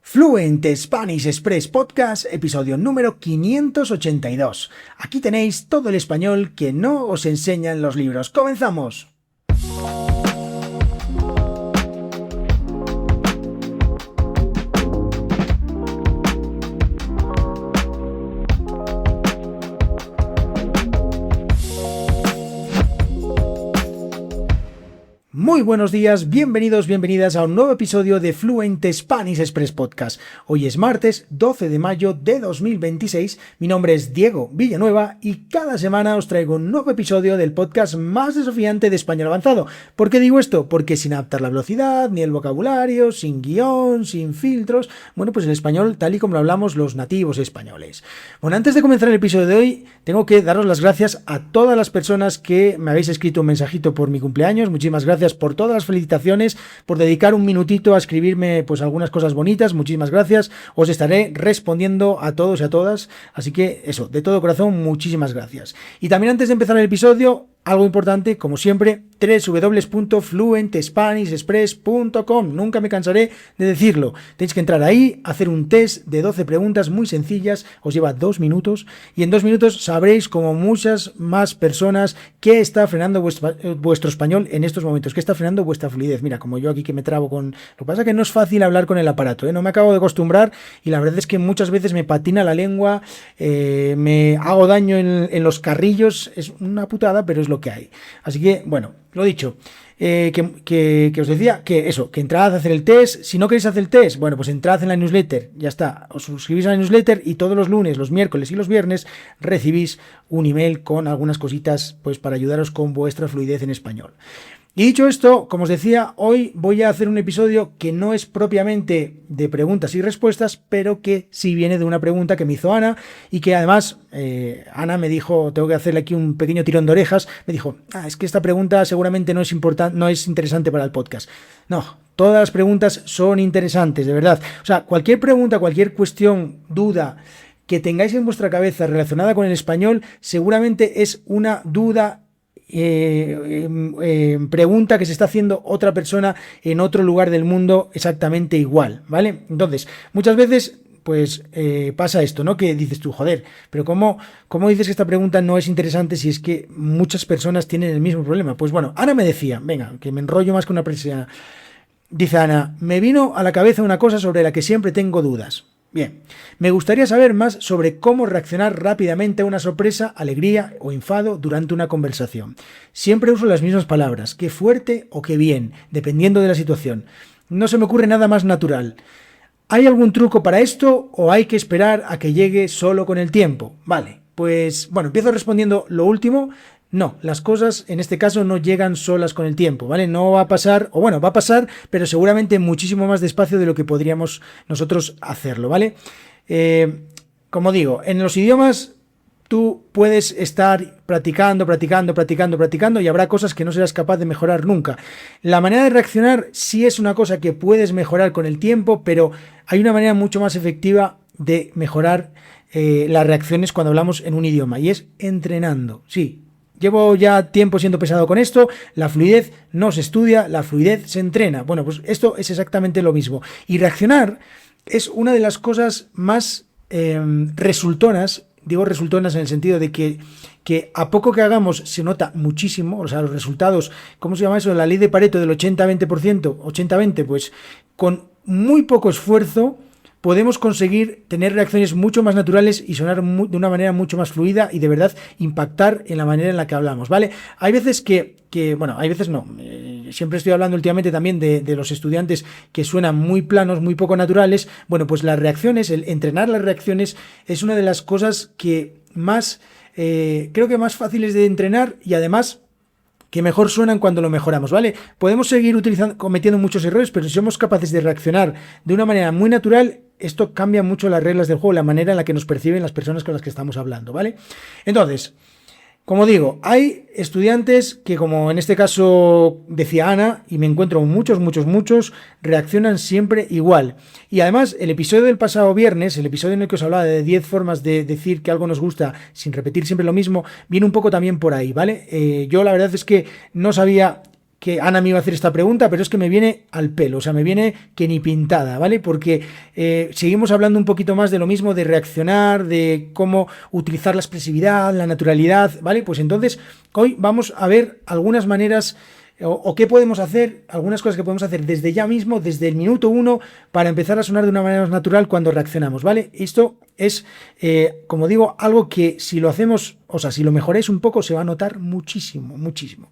Fluent Spanish Express Podcast, episodio número 582. Aquí tenéis todo el español que no os enseñan los libros. ¡Comenzamos! Muy buenos días, bienvenidas a un nuevo episodio de Fluent Spanish Express Podcast. Hoy es martes 12 de mayo de 2026, mi nombre es Diego Villanueva y cada semana os traigo un nuevo episodio del podcast más desafiante de español avanzado. ¿Por qué digo esto? Porque sin adaptar la velocidad, ni el vocabulario, sin guión, sin filtros, pues el español tal y como lo hablamos los nativos españoles. Bueno, antes de comenzar el episodio de hoy, tengo que daros las gracias a todas las personas que me habéis escrito un mensajito por mi cumpleaños. Muchísimas gracias por todas las felicitaciones, por dedicar un minutito a escribirme algunas cosas bonitas. Muchísimas gracias, os estaré respondiendo a todos y a todas, así que eso, de todo corazón, muchísimas gracias. Y también antes de empezar el episodio, algo importante, como siempre, www.fluentspanishexpress.com. Nunca me cansaré de decirlo. Tenéis que entrar ahí, hacer un test de 12 preguntas muy sencillas, os lleva 2 minutos, y en 2 minutos sabréis, como muchas más personas, qué está frenando vuestro español en estos momentos, qué está frenando vuestra fluidez. Mira, como yo aquí que me trabo con... Lo que pasa es que no es fácil hablar con el aparato, no me acabo de acostumbrar, y la verdad es que muchas veces me patina la lengua, me hago daño en los carrillos, es una putada, pero es lo que hay. Así que, bueno, lo dicho, que os decía que eso, que entrad a hacer el test. Si no queréis hacer el test, pues entrad en la newsletter, ya está, os suscribís a la newsletter y todos los lunes, los miércoles y los viernes recibís un email con algunas cositas para ayudaros con vuestra fluidez en español. Y dicho esto, como os decía, hoy voy a hacer un episodio que no es propiamente de preguntas y respuestas, pero que sí viene de una pregunta que me hizo Ana y que además Ana me dijo, tengo que hacerle aquí un pequeño tirón de orejas, me dijo, es que esta pregunta seguramente no es interesante para el podcast. No, todas las preguntas son interesantes, de verdad. O sea, cualquier pregunta, cualquier cuestión, duda que tengáis en vuestra cabeza relacionada con el español, seguramente es una duda pregunta que se está haciendo otra persona en otro lugar del mundo exactamente igual, ¿vale? Entonces, muchas veces pasa esto, ¿no? Que dices tú, joder, pero ¿cómo dices que esta pregunta no es interesante si es que muchas personas tienen el mismo problema? Pues bueno, Ana me decía, venga, que me enrollo más que una presión. Dice Ana, me vino a la cabeza una cosa sobre la que siempre tengo dudas. Bien, me gustaría saber más sobre cómo reaccionar rápidamente a una sorpresa, alegría o enfado durante una conversación. Siempre uso las mismas palabras, qué fuerte o qué bien, dependiendo de la situación. No se me ocurre nada más natural. ¿Hay algún truco para esto o hay que esperar a que llegue solo con el tiempo? Vale, empiezo respondiendo lo último. No, las cosas en este caso no llegan solas con el tiempo, ¿vale? No va a pasar, va a pasar, pero seguramente muchísimo más despacio de lo que podríamos nosotros hacerlo, ¿vale? Como digo, en los idiomas tú puedes estar practicando y habrá cosas que no serás capaz de mejorar nunca. La manera de reaccionar sí es una cosa que puedes mejorar con el tiempo, pero hay una manera mucho más efectiva de mejorar las reacciones cuando hablamos en un idioma y es entrenando, sí. Llevo ya tiempo siendo pesado con esto, la fluidez no se estudia, la fluidez se entrena. Pues esto es exactamente lo mismo. Y reaccionar es una de las cosas más resultonas, digo resultonas en el sentido de que a poco que hagamos se nota muchísimo, o sea, los resultados, ¿cómo se llama eso? La ley de Pareto del 80-20%, 80-20, con muy poco esfuerzo podemos conseguir tener reacciones mucho más naturales y sonar de una manera mucho más fluida y de verdad impactar en la manera en la que hablamos, ¿vale? Hay veces hay veces no. Siempre estoy hablando últimamente también de los estudiantes que suenan muy planos, muy poco naturales. Las reacciones, el entrenar las reacciones es una de las cosas que más, creo que más fáciles de entrenar y además que mejor suenan cuando lo mejoramos, ¿vale? Podemos seguir cometiendo muchos errores, pero si somos capaces de reaccionar de una manera muy natural, esto cambia mucho las reglas del juego, la manera en la que nos perciben las personas con las que estamos hablando, ¿vale? Entonces, como digo, hay estudiantes que, como en este caso decía Ana, y me encuentro muchos, reaccionan siempre igual. Y además, el episodio del pasado viernes, el episodio en el que os hablaba de 10 formas de decir que algo nos gusta sin repetir siempre lo mismo, viene un poco también por ahí, ¿vale? Yo la verdad es que no sabía que Ana me iba a hacer esta pregunta, pero es que me viene al pelo, o sea, me viene que ni pintada, ¿vale? Porque seguimos hablando un poquito más de lo mismo, de reaccionar, de cómo utilizar la expresividad, la naturalidad, ¿vale? Pues entonces, hoy vamos a ver algunas maneras o qué podemos hacer, algunas cosas que podemos hacer desde ya mismo, desde el minuto 1, para empezar a sonar de una manera más natural cuando reaccionamos, ¿vale? Esto es, como digo, algo que si lo hacemos, o sea, si lo mejoráis un poco, se va a notar muchísimo, muchísimo.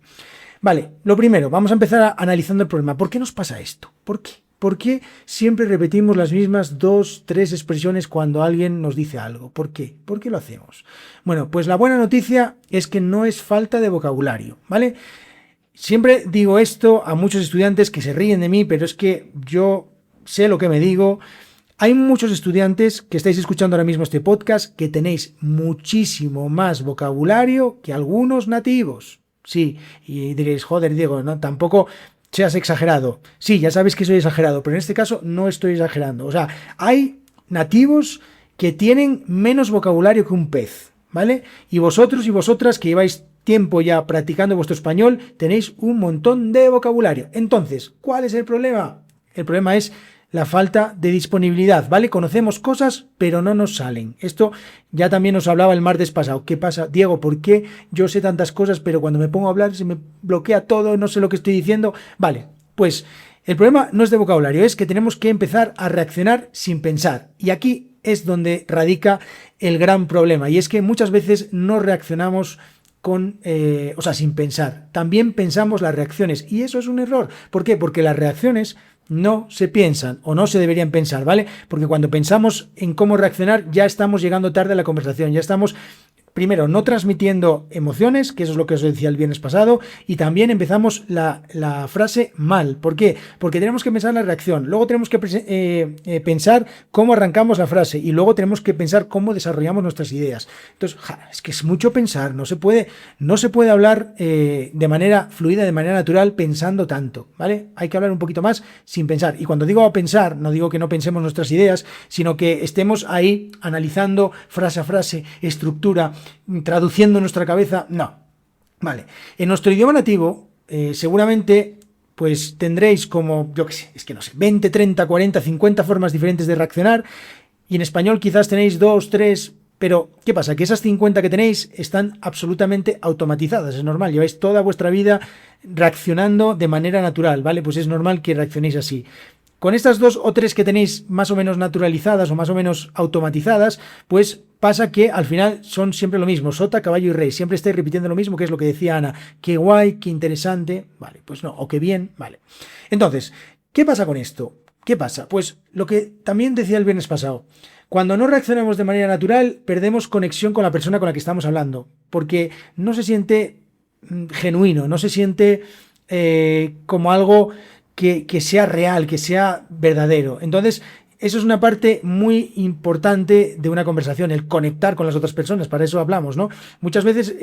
Vale, lo primero, vamos a empezar analizando el problema. ¿Por qué nos pasa esto? ¿Por qué? ¿Por qué siempre repetimos las mismas 2, 3 expresiones cuando alguien nos dice algo? ¿Por qué? ¿Por qué lo hacemos? Bueno, pues la buena noticia es que no es falta de vocabulario, ¿vale? Siempre digo esto a muchos estudiantes que se ríen de mí, pero es que yo sé lo que me digo. Hay muchos estudiantes que estáis escuchando ahora mismo este podcast que tenéis muchísimo más vocabulario que algunos nativos. Sí, y diréis, joder, Diego, no, tampoco seas exagerado. Sí, ya sabéis que soy exagerado, pero en este caso no estoy exagerando. O sea, hay nativos que tienen menos vocabulario que un pez, ¿vale? Y vosotros y vosotras que lleváis tiempo ya practicando vuestro español, tenéis un montón de vocabulario. Entonces, ¿cuál es el problema? El problema es la falta de disponibilidad, ¿vale? Conocemos cosas, pero no nos salen. Esto ya también os hablaba el martes pasado. ¿Qué pasa, Diego? ¿Por qué yo sé tantas cosas, pero cuando me pongo a hablar se me bloquea todo, no sé lo que estoy diciendo? Vale, pues el problema no es de vocabulario, es que tenemos que empezar a reaccionar sin pensar. Y aquí es donde radica el gran problema. Y es que muchas veces no reaccionamos sin pensar. También pensamos las reacciones y eso es un error. ¿Por qué? Porque las reacciones no se piensan o no se deberían pensar, ¿vale? Porque cuando pensamos en cómo reaccionar ya estamos llegando tarde a la conversación, ya estamos primero no transmitiendo emociones, que eso es lo que os decía el viernes pasado, y también empezamos la frase mal. ¿Por qué? Porque tenemos que pensar en la reacción, luego tenemos que pensar cómo arrancamos la frase y luego tenemos que pensar cómo desarrollamos nuestras ideas. Entonces, es que es mucho pensar, no se puede hablar de manera fluida, de manera natural, pensando tanto, ¿vale? Hay que hablar un poquito más sin pensar. Y cuando digo pensar, no digo que no pensemos nuestras ideas, sino que estemos ahí analizando frase a frase, estructura, traduciendo en nuestra cabeza, no. Vale. En nuestro idioma nativo, seguramente, pues tendréis como, yo qué sé, es que no sé, 20, 30, 40, 50 formas diferentes de reaccionar, y en español quizás tenéis 2, 3, pero ¿qué pasa? Que esas 50 que tenéis están absolutamente automatizadas, es normal, lleváis toda vuestra vida reaccionando de manera natural, ¿vale? Pues es normal que reaccionéis así. Con estas 2 o 3 que tenéis más o menos naturalizadas o más o menos automatizadas, pues pasa que al final son siempre lo mismo, sota, caballo y rey, siempre estáis repitiendo lo mismo, que es lo que decía Ana, qué guay, qué interesante, vale, pues no, o qué bien, vale. Entonces, ¿qué pasa con esto? ¿Qué pasa? Pues lo que también decía el viernes pasado, cuando no reaccionamos de manera natural, perdemos conexión con la persona con la que estamos hablando, porque no se siente genuino, no se siente como algo que sea real, que sea verdadero. Entonces, eso es una parte muy importante de una conversación, el conectar con las otras personas, para eso hablamos, ¿no? Muchas veces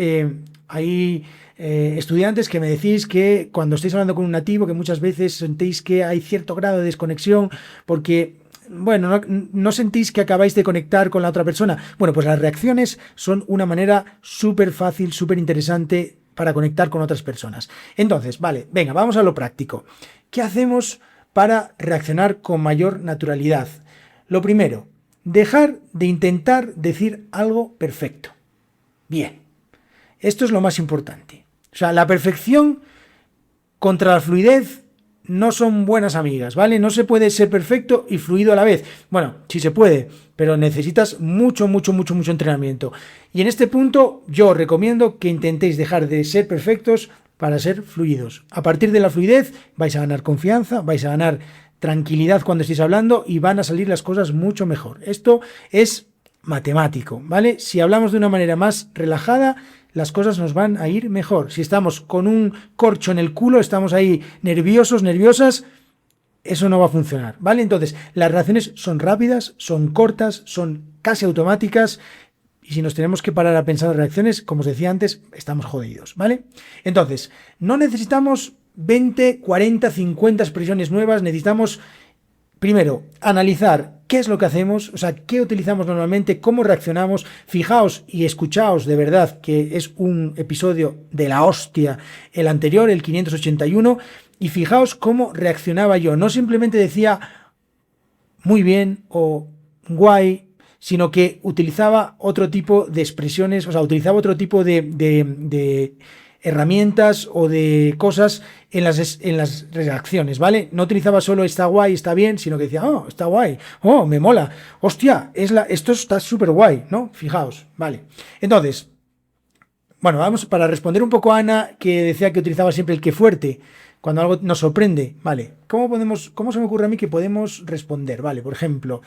hay estudiantes que me decís que cuando estáis hablando con un nativo, que muchas veces sentís que hay cierto grado de desconexión porque, bueno, no sentís que acabáis de conectar con la otra persona. Bueno, pues las reacciones son una manera súper fácil, súper interesante para conectar con otras personas. Entonces, vale, venga, vamos a lo práctico. ¿Qué hacemos para reaccionar con mayor naturalidad? Lo primero, dejar de intentar decir algo perfecto. Bien, esto es lo más importante. O sea, la perfección contra la fluidez no son buenas amigas, ¿vale? No se puede ser perfecto y fluido a la vez. Bueno, sí se puede, pero necesitas mucho entrenamiento. Y en este punto yo recomiendo que intentéis dejar de ser perfectos para ser fluidos. A partir de la fluidez vais a ganar confianza, vais a ganar tranquilidad cuando estéis hablando y van a salir las cosas mucho mejor. Esto es matemático, ¿vale? Si hablamos de una manera más relajada, las cosas nos van a ir mejor. Si estamos con un corcho en el culo, estamos ahí nerviosos, nerviosas, eso no va a funcionar, ¿vale? Entonces, las reacciones son rápidas, son cortas, son casi automáticas. Y si nos tenemos que parar a pensar las reacciones, como os decía antes, estamos jodidos, ¿vale? Entonces, no necesitamos 20, 40, 50 expresiones nuevas, necesitamos, primero, analizar ¿Qué es lo que hacemos? O sea, ¿qué utilizamos normalmente? ¿Cómo reaccionamos? Fijaos y escuchaos de verdad que es un episodio de la hostia, el anterior, el 581, y fijaos cómo reaccionaba yo. No simplemente decía muy bien o guay, sino que utilizaba otro tipo de expresiones, o sea, utilizaba otro tipo de herramientas o de cosas en las reacciones, ¿vale? No utilizaba solo está guay, está bien, sino que decía, oh, está guay, oh, me mola, hostia, esto está súper guay, ¿no? Fijaos, ¿vale? Entonces, bueno, vamos para responder un poco a Ana, que decía que utilizaba siempre el que fuerte cuando algo nos sorprende, ¿vale? ¿Cómo se me ocurre a mí que podemos responder? Vale, por ejemplo,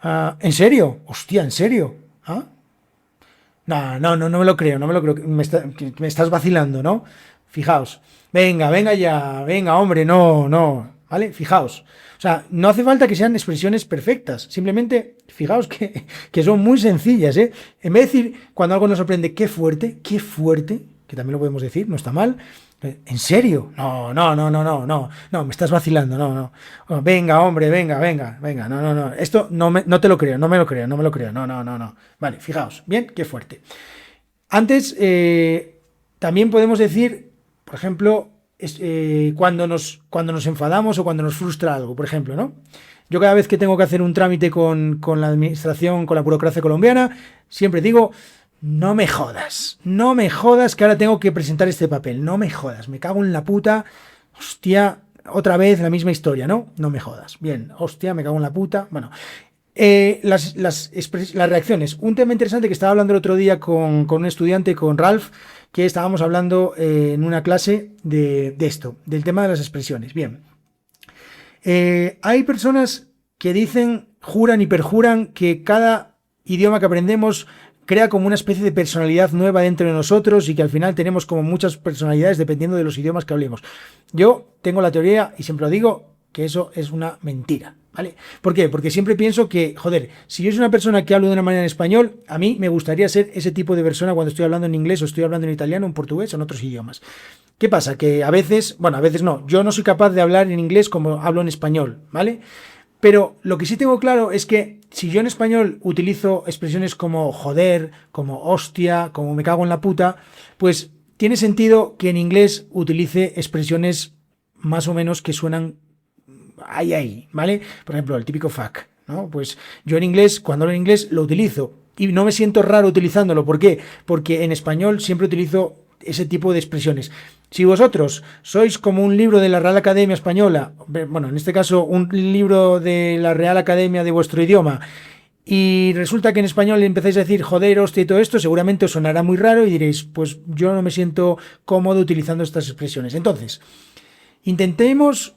¿en serio? Hostia, ¿en serio? ¿Ah? No me lo creo, no me lo creo. Me estás vacilando, ¿no? Fijaos. Venga ya, venga, hombre, no. ¿Vale? Fijaos. O sea, no hace falta que sean expresiones perfectas. Simplemente, fijaos que son muy sencillas, ¿eh? En vez de decir, cuando algo nos sorprende, qué fuerte, que también lo podemos decir, no está mal. ¿En serio? No, me estás vacilando, no. Oh, venga, hombre, venga, no. Esto no te lo creo, no me lo creo, no. Vale, fijaos, bien, qué fuerte. Antes, también podemos decir, por ejemplo, cuando nos enfadamos o cuando nos frustra algo, por ejemplo, ¿no? Yo cada vez que tengo que hacer un trámite con la administración, con la burocracia colombiana, siempre digo, no me jodas que ahora tengo que presentar este papel, no me jodas, me cago en la puta, hostia, otra vez la misma historia, ¿no? No me jodas, bien, hostia, me cago en la puta, bueno. Las reacciones, un tema interesante que estaba hablando el otro día con un estudiante, con Ralph, que estábamos hablando en una clase de esto, del tema de las expresiones, bien. Hay personas que dicen, juran y perjuran que cada idioma que aprendemos crea como una especie de personalidad nueva dentro de nosotros y que al final tenemos como muchas personalidades dependiendo de los idiomas que hablemos. Yo tengo la teoría, y siempre lo digo, que eso es una mentira, ¿vale? ¿Por qué? Porque siempre pienso que, joder, si yo soy una persona que hablo de una manera en español, a mí me gustaría ser ese tipo de persona cuando estoy hablando en inglés o estoy hablando en italiano, en portugués o en otros idiomas. ¿Qué pasa? Que a veces no, yo no soy capaz de hablar en inglés como hablo en español, ¿vale? Pero lo que sí tengo claro es que si yo en español utilizo expresiones como joder, como hostia, como me cago en la puta, pues tiene sentido que en inglés utilice expresiones más o menos que suenan ahí, ¿vale? Por ejemplo, el típico fuck, ¿no? Pues yo en inglés, cuando hablo en inglés, lo utilizo y no me siento raro utilizándolo. ¿Por qué? Porque en español siempre utilizo ese tipo de expresiones. Si vosotros sois como un libro de la Real Academia Española, bueno, en este caso un libro de la Real Academia de vuestro idioma, y resulta que en español empezáis a decir joder, hostia y todo esto, seguramente os sonará muy raro y diréis, pues yo no me siento cómodo utilizando estas expresiones. Entonces, intentemos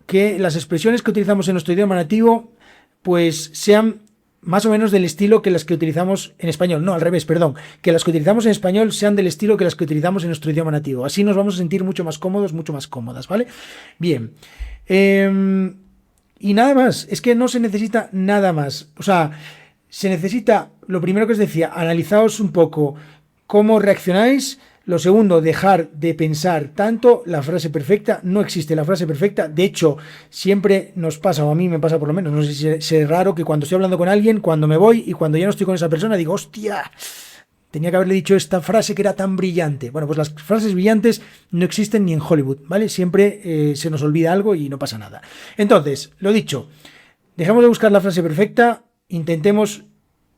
que las expresiones que utilizamos en nuestro idioma nativo pues sean más o menos del estilo que las que utilizamos en español. No, al revés, perdón. Que las que utilizamos en español sean del estilo que las que utilizamos en nuestro idioma nativo. Así nos vamos a sentir mucho más cómodos, mucho más cómodas, ¿vale? Bien. Y nada más. Es que no se necesita nada más. O sea, se necesita, lo primero que os decía, analizaos un poco cómo reaccionáis. Lo segundo, dejar de pensar tanto la frase perfecta. No existe la frase perfecta. De hecho, siempre nos pasa, o a mí me pasa por lo menos, no sé si es raro, que cuando estoy hablando con alguien, cuando me voy y cuando ya no estoy con esa persona, digo, hostia, tenía que haberle dicho esta frase que era tan brillante. Bueno, pues las frases brillantes no existen ni en Hollywood, ¿vale? Siempre se nos olvida algo y no pasa nada. Entonces, lo dicho, dejemos de buscar la frase perfecta, intentemos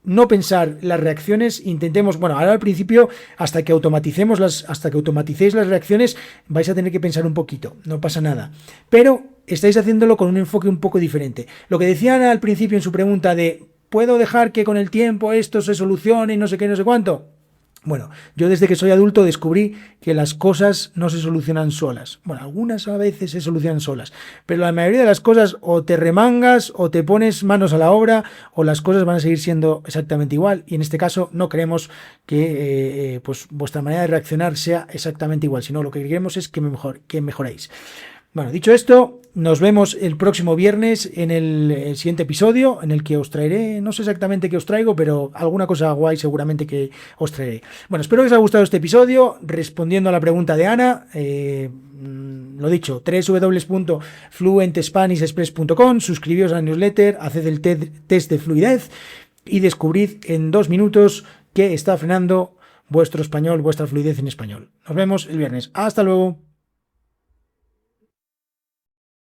no pensar las reacciones, intentemos, bueno, ahora al principio, hasta que automaticéis las reacciones, vais a tener que pensar un poquito, no pasa nada. Pero estáis haciéndolo con un enfoque un poco diferente. Lo que decía Ana al principio en su pregunta de, ¿puedo dejar que con el tiempo esto se solucione y no sé qué, no sé cuánto? Bueno, yo desde que soy adulto descubrí que las cosas no se solucionan solas. Bueno, algunas a veces se solucionan solas, pero la mayoría de las cosas o te remangas o te pones manos a la obra o las cosas van a seguir siendo exactamente igual y en este caso no queremos que pues vuestra manera de reaccionar sea exactamente igual, sino lo que queremos es que mejoréis. Bueno, dicho esto, nos vemos el próximo viernes en el siguiente episodio, en el que os traeré, no sé exactamente qué os traigo, pero alguna cosa guay seguramente que os traeré. Bueno, espero que os haya gustado este episodio, respondiendo a la pregunta de Ana. lo dicho, www.fluentspanishexpress.com, suscribíos a la newsletter, haced el test de fluidez y descubrid en 2 minutos qué está frenando vuestro español, vuestra fluidez en español. Nos vemos el viernes. Hasta luego.